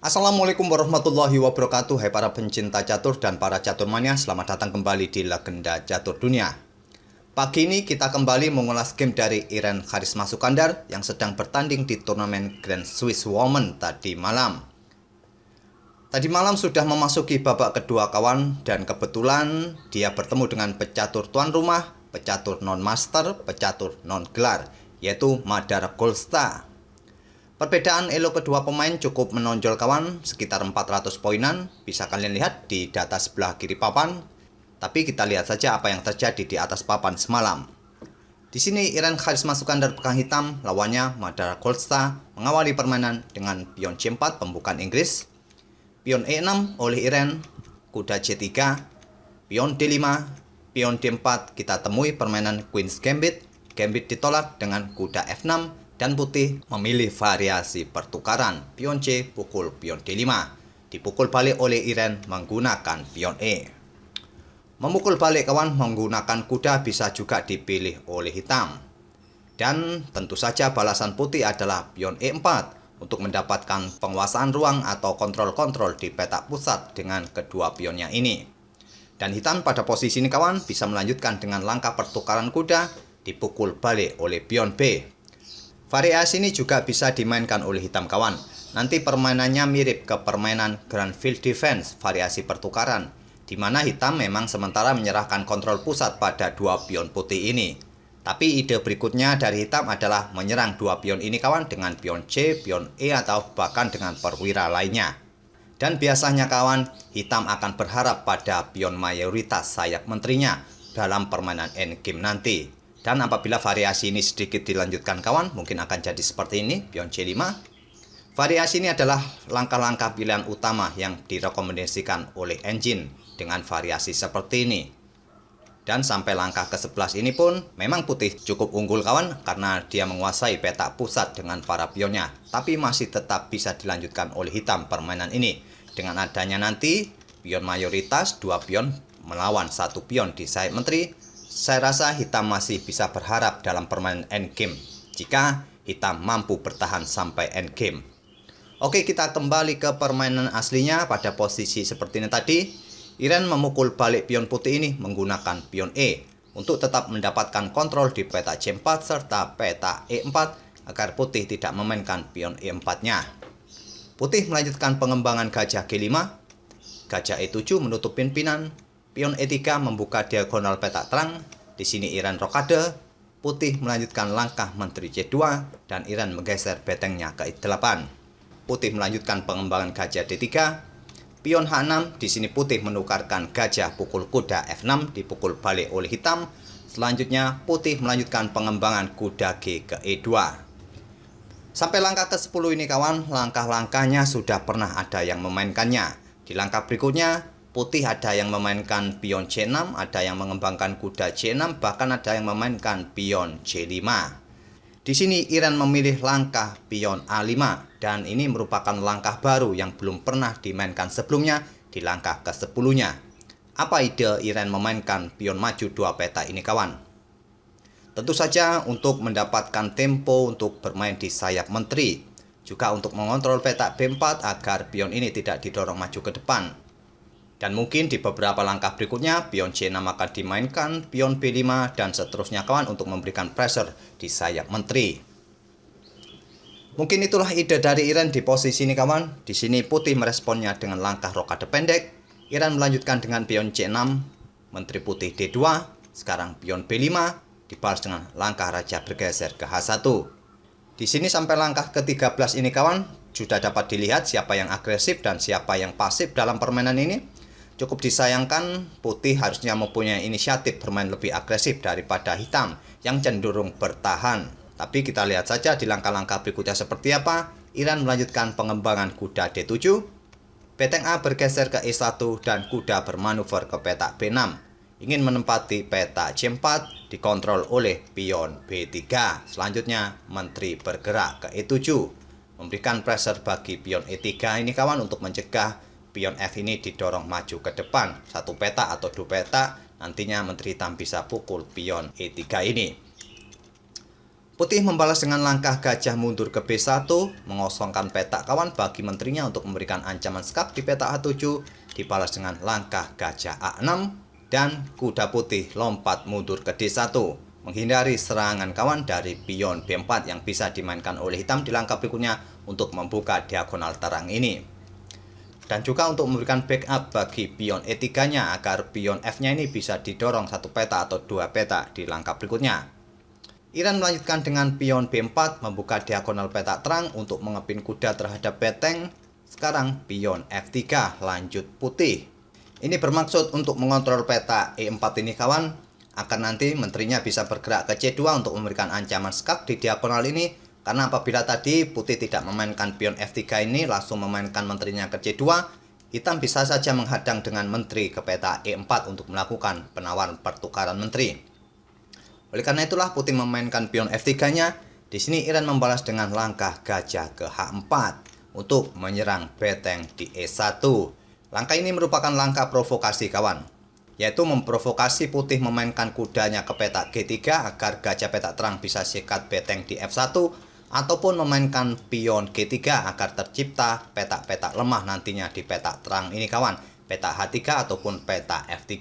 Assalamualaikum warahmatullahi wabarakatuh. Hai para pencinta catur dan para catur mania, selamat datang kembali di Legenda Catur Dunia. Pagi ini kita kembali mengulas game dari Irene Karisma Sukandar yang sedang bertanding di turnamen Grand Swiss Women tadi malam. Tadi malam sudah memasuki babak kedua kawan, dan kebetulan dia bertemu dengan pecatur tuan rumah, pecatur non-master, pecatur non-gelar, yaitu Madara Goldstar. Perbedaan elo kedua pemain cukup menonjol kawan, sekitar 400 poinan, bisa kalian lihat di data sebelah kiri papan. Tapi kita lihat saja apa yang terjadi di atas papan semalam. Di sini Irene Karisma Sukandar pegang hitam, lawannya Madara Goldstar mengawali permainan dengan pion C4 pembukaan Inggris, pion E6 oleh Irene, kuda C3, pion D5, pion D4 kita temui permainan Queen's Gambit, Gambit ditolak dengan kuda F6, dan putih memilih variasi pertukaran pion C pukul pion D5, dipukul balik oleh Irene menggunakan pion E. Memukul balik kawan menggunakan kuda bisa juga dipilih oleh hitam. Dan tentu saja balasan putih adalah pion E4 untuk mendapatkan penguasaan ruang atau kontrol-kontrol di petak pusat dengan kedua pionnya ini. Dan hitam pada posisi ini kawan bisa melanjutkan dengan langkah pertukaran kuda dipukul balik oleh pion B. Variasi ini juga bisa dimainkan oleh hitam kawan. Nanti permainannya mirip ke permainan Grand Field Defense variasi pertukaran, di mana hitam memang sementara menyerahkan kontrol pusat pada dua pion putih ini. Tapi ide berikutnya dari hitam adalah menyerang dua pion ini kawan dengan pion C, pion E, atau bahkan dengan perwira lainnya. Dan biasanya kawan, hitam akan berharap pada pion mayoritas sayap menterinya dalam permainan endgame nanti. Dan apabila variasi ini sedikit dilanjutkan kawan, mungkin akan jadi seperti ini, pion C5. Variasi ini adalah langkah-langkah pilihan utama yang direkomendasikan oleh engine dengan variasi seperti ini. Dan sampai langkah ke-11 ini pun memang putih cukup unggul kawan karena dia menguasai petak pusat dengan para pionnya. Tapi masih tetap bisa dilanjutkan oleh hitam permainan ini. Dengan adanya nanti pion mayoritas, dua pion melawan satu pion di sayap menteri, saya rasa hitam masih bisa berharap dalam permainan endgame jika hitam mampu bertahan sampai endgame. Oke, kita kembali ke permainan aslinya. Pada posisi seperti ini tadi, Irene memukul balik pion putih ini menggunakan pion E untuk tetap mendapatkan kontrol di peta C4 serta peta E4 agar putih tidak memainkan pion E4-nya. Putih melanjutkan pengembangan gajah G5, gajah E7 menutup pimpinan, pion E3 membuka diagonal petak terang. Di sini Irene rokade, putih melanjutkan langkah menteri C2 dan Irene menggeser betengnya ke E8. Putih melanjutkan pengembangan gajah D3, pion H6. Di sini putih menukarkan gajah pukul kuda F6 dipukul balik oleh hitam. Selanjutnya putih melanjutkan pengembangan kuda G ke E2. Sampai langkah ke-10 ini kawan, langkah-langkahnya sudah pernah ada yang memainkannya. Di langkah berikutnya putih ada yang memainkan pion C6, ada yang mengembangkan kuda C6, bahkan ada yang memainkan pion C5. Di sini Irene memilih langkah pion A5 dan ini merupakan langkah baru yang belum pernah dimainkan sebelumnya di langkah ke-10-nya. Apa ide Irene memainkan pion maju dua peta ini kawan? Tentu saja untuk mendapatkan tempo untuk bermain di sayap menteri, juga untuk mengontrol petak B4 agar pion ini tidak didorong maju ke depan. Dan mungkin di beberapa langkah berikutnya pion C6 akan dimainkan, pion B5 dan seterusnya kawan untuk memberikan pressure di sayap menteri. Mungkin itulah ide dari Irene di posisi ini kawan. Di sini putih meresponnya dengan langkah rokade pendek. Irene melanjutkan dengan pion C6, menteri putih D2, sekarang pion B5 dibalas dengan langkah raja bergeser ke H1. Di sini sampai langkah ke-13 ini kawan, sudah dapat dilihat siapa yang agresif dan siapa yang pasif dalam permainan ini. Cukup disayangkan putih harusnya mempunyai inisiatif bermain lebih agresif daripada hitam yang cenderung bertahan. Tapi kita lihat saja di langkah-langkah berikutnya seperti apa. Irene melanjutkan pengembangan kuda D7, beteng A bergeser ke E1 dan kuda bermanuver ke petak B6. Ingin menempati petak C4 dikontrol oleh pion B3. Selanjutnya menteri bergerak ke E7, memberikan pressure bagi pion E3 ini kawan untuk mencegah pion F ini didorong maju ke depan satu peta atau dua peta. Nantinya menteri hitam bisa pukul pion E3 ini. Putih membalas dengan langkah gajah mundur ke B1, mengosongkan petak kawan bagi menterinya untuk memberikan ancaman skak di petak H7, dibalas dengan langkah gajah A6, dan kuda putih lompat mundur ke D1, menghindari serangan kawan dari pion B4 yang bisa dimainkan oleh hitam di langkah berikutnya untuk membuka diagonal terang ini. Dan juga untuk memberikan backup bagi pion E3-nya agar pion F-nya ini bisa didorong satu peta atau dua peta di langkah berikutnya. Iran melanjutkan dengan pion B4 membuka diagonal petak terang untuk mengepin kuda terhadap beteng. Sekarang pion F3 lanjut putih. Ini bermaksud untuk mengontrol peta E4 ini kawan, agar nanti menterinya bisa bergerak ke C2 untuk memberikan ancaman skak di diagonal ini. Karena apabila tadi putih tidak memainkan pion F3 ini langsung memainkan menterinya ke C2, hitam bisa saja menghadang dengan menteri ke peta E4 untuk melakukan penawaran pertukaran menteri. Oleh karena itulah putih memainkan pion F3-nya. Di sini Iran membalas dengan langkah gajah ke H4 untuk menyerang beteng di E1. Langkah ini merupakan langkah provokasi kawan, yaitu memprovokasi putih memainkan kudanya ke petak G3 agar gajah petak terang bisa sikat beteng di F1, ataupun memainkan pion G3 agar tercipta petak-petak lemah nantinya di petak terang ini kawan, petak H3 ataupun petak F3.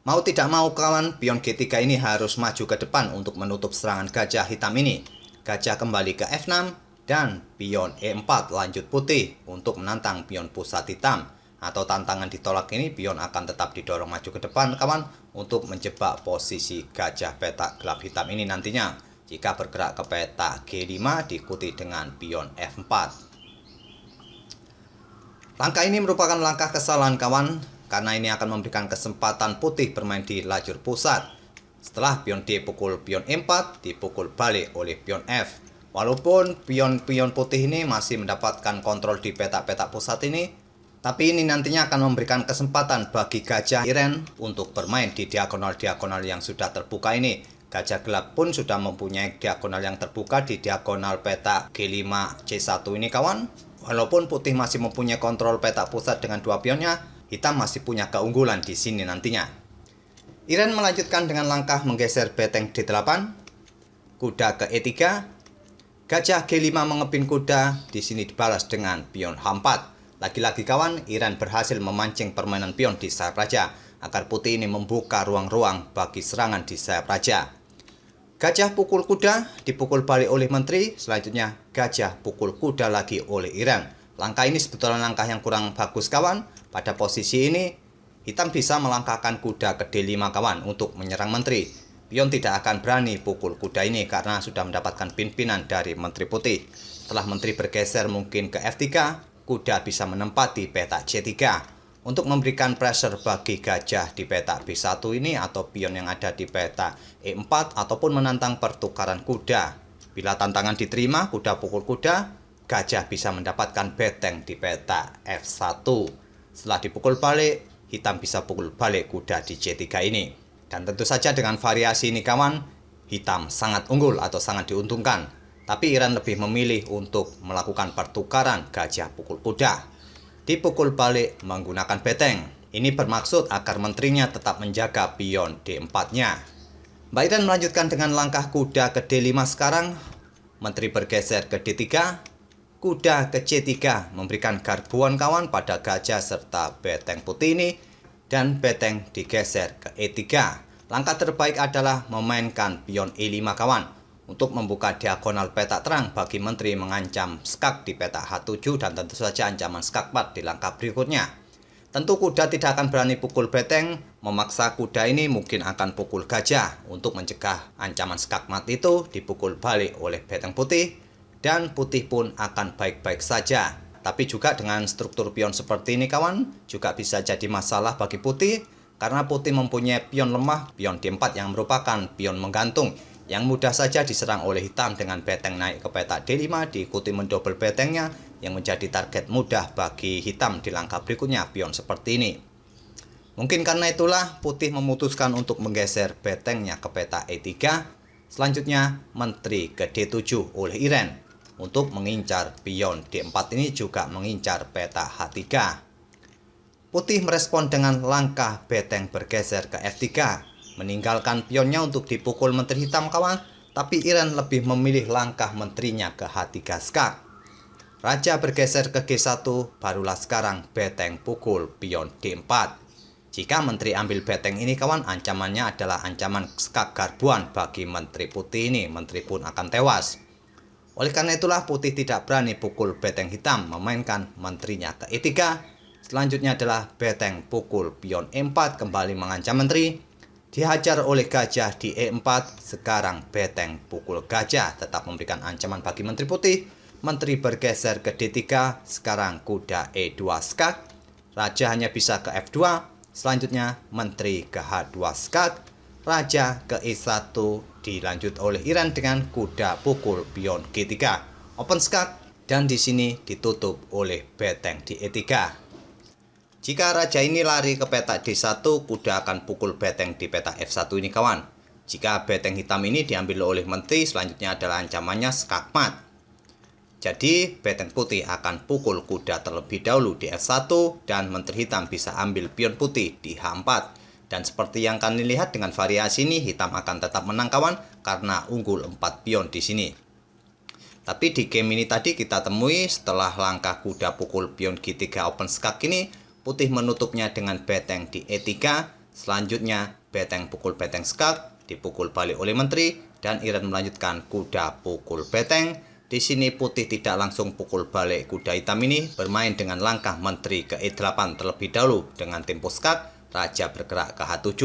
Mau tidak mau kawan, pion G3 ini harus maju ke depan untuk menutup serangan gajah hitam ini. Gajah kembali ke F6 dan pion E4 lanjut putih untuk menantang pion pusat hitam. Atau tantangan ditolak ini, pion akan tetap didorong maju ke depan kawan untuk menjebak posisi gajah petak gelap hitam ini nantinya. Jika bergerak ke petak G5 diikuti dengan pion F4. Langkah ini merupakan langkah kesalahan kawan, karena ini akan memberikan kesempatan putih bermain di lajur pusat. Setelah pion D pukul pion E4, dipukul balik oleh pion F. Walaupun pion-pion putih ini masih mendapatkan kontrol di petak-petak pusat ini, tapi ini nantinya akan memberikan kesempatan bagi gajah Iran untuk bermain di diagonal-diagonal yang sudah terbuka ini. Gajah gelap pun sudah mempunyai diagonal yang terbuka di diagonal petak G5 C1 ini kawan. Walaupun putih masih mempunyai kontrol petak pusat dengan dua pionnya, hitam masih punya keunggulan di sini nantinya. Iran melanjutkan dengan langkah menggeser beteng D8, kuda ke E3, gajah G5 mengepin kuda, di sini dibalas dengan pion H4. Lagi-lagi kawan, Iran berhasil memancing permainan pion di sayap raja, agar putih ini membuka ruang-ruang bagi serangan di sayap raja. Gajah pukul kuda, dipukul balik oleh menteri, selanjutnya gajah pukul kuda lagi oleh Iran. Langkah ini sebetulnya langkah yang kurang bagus kawan. Pada posisi ini, hitam bisa melangkahkan kuda ke D5 kawan untuk menyerang menteri. Pion tidak akan berani pukul kuda ini karena sudah mendapatkan pimpinan dari menteri putih. Setelah menteri bergeser mungkin ke F3, kuda bisa menempati petak C3 untuk memberikan pressure bagi gajah di petak B1 ini atau pion yang ada di petak E4 ataupun menantang pertukaran kuda. Bila tantangan diterima, kuda pukul kuda, gajah bisa mendapatkan beteng di petak F1. Setelah dipukul balik, hitam bisa pukul balik kuda di C3 ini. Dan tentu saja dengan variasi ini kawan, hitam sangat unggul atau sangat diuntungkan. Tapi Iran lebih memilih untuk melakukan pertukaran gajah pukul kuda. Dipukul balik menggunakan beteng. Ini bermaksud agar menterinya tetap menjaga pion D4-nya. Mbak Iran melanjutkan dengan langkah kuda ke D5 sekarang. Menteri bergeser ke D3. Kuda ke C3 memberikan garbuan kawan pada gajah serta beteng putih ini. Dan beteng digeser ke E3. Langkah terbaik adalah memainkan pion E5 kawan, untuk membuka diagonal petak terang bagi menteri mengancam skak di petak H7 dan tentu saja ancaman skak 4 di langkah berikutnya. Tentu kuda tidak akan berani pukul beteng, memaksa kuda ini mungkin akan pukul gajah untuk mencegah ancaman skak mat itu dipukul balik oleh beteng putih, dan putih pun akan baik-baik saja. Tapi juga dengan struktur pion seperti ini kawan, juga bisa jadi masalah bagi putih, karena putih mempunyai pion lemah, pion D4 yang merupakan pion menggantung, yang mudah saja diserang oleh hitam dengan beteng naik ke petak D5 diikuti mendobel betengnya yang menjadi target mudah bagi hitam di langkah berikutnya pion seperti ini. Mungkin karena itulah putih memutuskan untuk menggeser betengnya ke petak E3, selanjutnya menteri ke D7 oleh Iran untuk mengincar pion D4 ini juga mengincar petak H3. Putih merespon dengan langkah beteng bergeser ke F3, meninggalkan pionnya untuk dipukul menteri hitam kawan, tapi Iren lebih memilih langkah menterinya ke H3 skak. Raja bergeser ke G1, barulah sekarang beteng pukul pion D4. Jika menteri ambil beteng ini kawan, ancamannya adalah ancaman skak garbuan bagi menteri putih ini. Menteri pun akan tewas. Oleh karena itulah putih tidak berani pukul beteng hitam, memainkan menterinya ke E3. Selanjutnya adalah beteng pukul pion E4, kembali mengancam menteri. Dihajar oleh gajah di E4, sekarang beteng pukul gajah tetap memberikan ancaman bagi menteri putih. Menteri bergeser ke D3, sekarang kuda E2 skak. Raja hanya bisa ke F2. Selanjutnya menteri ke H2 skak, raja ke E1, dilanjut oleh Iren dengan kuda pukul pion G3 open skak, dan di sini ditutup oleh beteng di E3. Jika raja ini lari ke peta D1, kuda akan pukul beteng di peta F1 ini kawan. Jika beteng hitam ini diambil oleh menteri, selanjutnya adalah ancamannya skak mat. Jadi beteng putih akan pukul kuda terlebih dahulu di F1 dan menteri hitam bisa ambil pion putih di H4. Dan seperti yang kalian lihat dengan variasi ini, hitam akan tetap menang kawan karena unggul 4 pion di sini. Tapi di game ini tadi kita temui setelah langkah kuda pukul pion G3 open skak ini, putih menutupnya dengan beteng di E3. Selanjutnya beteng pukul beteng skak dipukul balik oleh menteri dan Iren melanjutkan kuda pukul beteng. Di sini putih tidak langsung pukul balik kuda hitam ini, bermain dengan langkah menteri ke E8 terlebih dahulu dengan tempo skak, raja bergerak ke H7.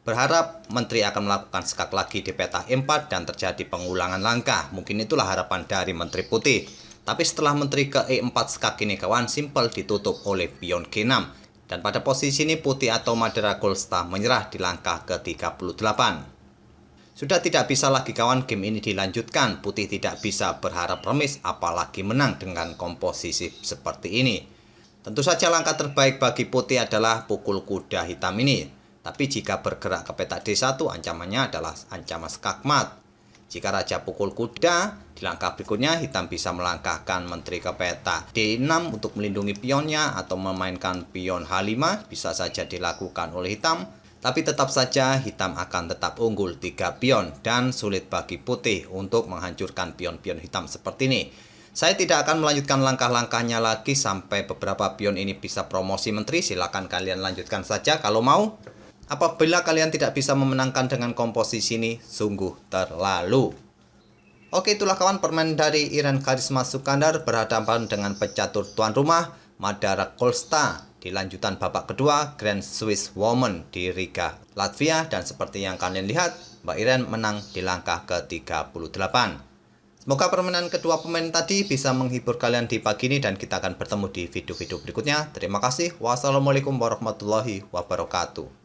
Berharap menteri akan melakukan skak lagi di peta E4 dan terjadi pengulangan langkah. Mungkin itulah harapan dari menteri putih. Tapi setelah menteri ke E4 skak ini kawan, simpel ditutup oleh pion G6. Dan pada posisi ini putih atau Madara Golsta menyerah di langkah ke-38. Sudah tidak bisa lagi kawan game ini dilanjutkan. Putih tidak bisa berharap remis apalagi menang dengan komposisi seperti ini. Tentu saja langkah terbaik bagi putih adalah pukul kuda hitam ini. Tapi jika bergerak ke peta D1, ancamannya adalah ancaman skak mat. Jika raja pukul kuda, di langkah berikutnya hitam bisa melangkahkan menteri ke peta D6 untuk melindungi pionnya atau memainkan pion H5, bisa saja dilakukan oleh hitam. Tapi tetap saja hitam akan tetap unggul 3 pion dan sulit bagi putih untuk menghancurkan pion-pion hitam seperti ini. Saya tidak akan melanjutkan langkah-langkahnya lagi sampai beberapa pion ini bisa promosi menteri. Silakan kalian lanjutkan saja kalau mau. Apabila kalian tidak bisa memenangkan dengan komposisi ini, sungguh terlalu. Oke, itulah kawan permainan dari Iren Karisma Sukandar berhadapan dengan pecatur tuan rumah Madara Golsta di lanjutan babak kedua Grand Swiss Women di Riga, Latvia. Dan seperti yang kalian lihat, Mbak Iren menang di langkah ke-38. Semoga permainan kedua pemain tadi bisa menghibur kalian di pagi ini dan kita akan bertemu di video-video berikutnya. Terima kasih. Wassalamualaikum warahmatullahi wabarakatuh.